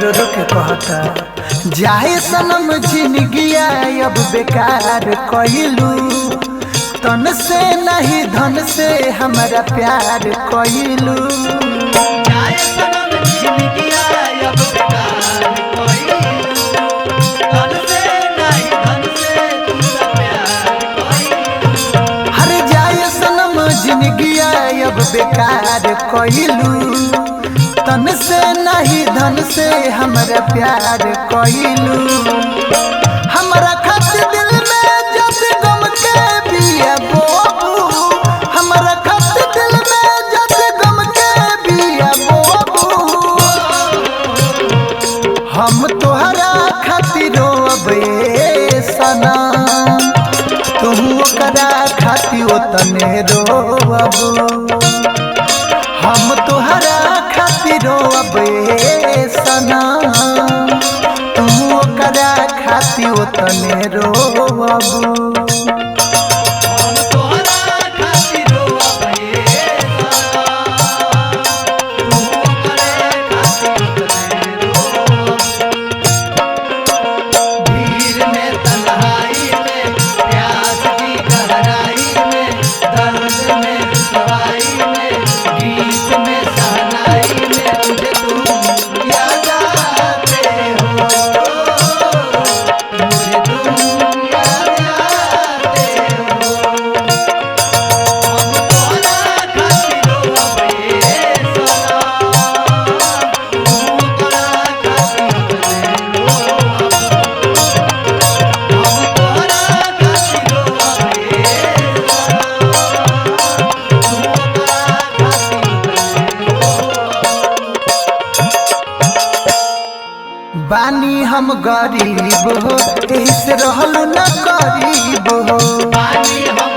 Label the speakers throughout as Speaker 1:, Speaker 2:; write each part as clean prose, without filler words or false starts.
Speaker 1: रो रो के कहता जाए सनम जिंदगिया अब बेकार कइलू तन से नहीं धन से हमारा प्यार कइलू
Speaker 2: जाए सनम जिंदगिया अब बेकार कइलू तन से नहीं धन से तुझसे प्यार कइलू
Speaker 1: हर जाए सनम जिंदगिया अब बेकार कइलू तन से नहीं धन से हमारा प्यार कइलू हमारा खत दिल में जब गम के बिया बोबू हमारा खत दिल में जब गम के बिया बोबू हम तोहरा खातिर रोबे सनम तुहू ओकरा खातिर तने रोबू हम तोहरा खातिर रोबे सनम तुहू ओकरा खातिर तने रोबू बानी हम गरीब हो ऐसे रहल न गरीब हो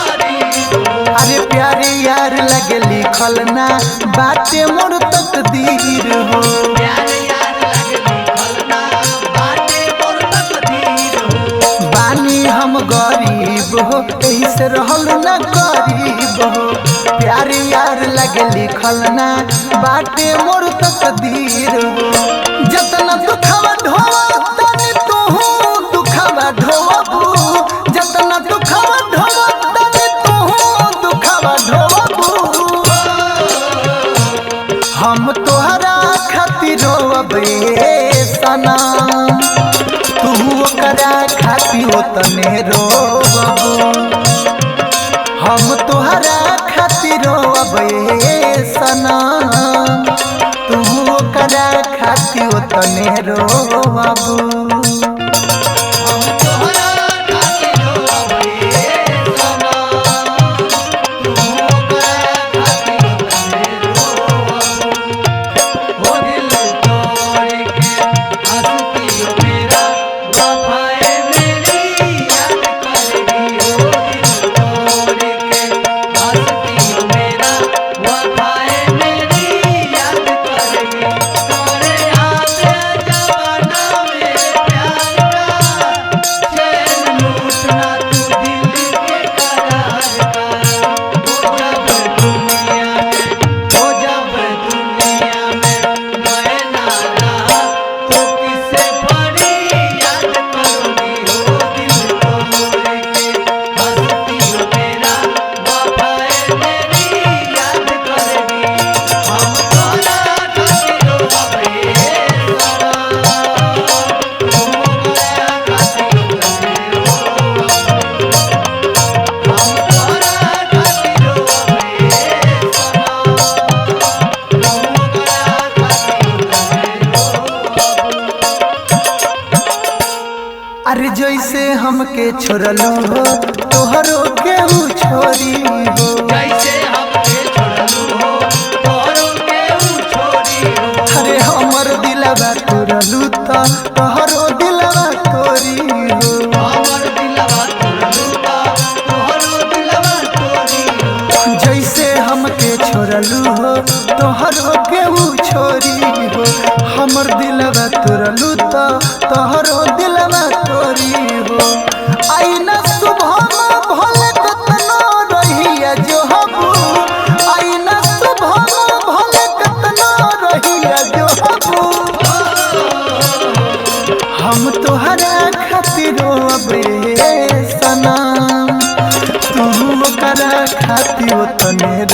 Speaker 1: अरे प्यारे यार लगे लिखल ना बाटे मोर तकदीर हो बानी हम गरीब हो ऐसे रहल न गरीब हो प्यारे यार लगे लिखल ना बाटे मोर तकदीर हो जतना दुखवा ढोवा तनी तोहू दुखवा ढोबू जतना दुखवा ढोवा तनी तोहू दुखवा ढोबू हम तोहरा खातिर रोबे सनम तुहू ओकरा खातिर तने रोबू हम तोहरा खातिर रोबे सनम तुहू ओकरा खातिर तने रोबू अरे जैसे हमके छोड़लू हो तोहरो केहू छोरी हो
Speaker 2: जैसे हमके छोड़लू हो तोहरो केहू छोरी हो
Speaker 1: अरे हमर दिलवा तोड़लू तो तोहरो दिलवा तोरी हो
Speaker 2: हमर दिलवा तोड़लू तो तोहरो दिलवा तोरी हो
Speaker 1: जैसे हमके छोड़लू हो तोहरो केहू छोरी हो हमर दिलवा तोड़लू तो तोहरो दिलवा तोरी हो आई न सुबह खाती वो तने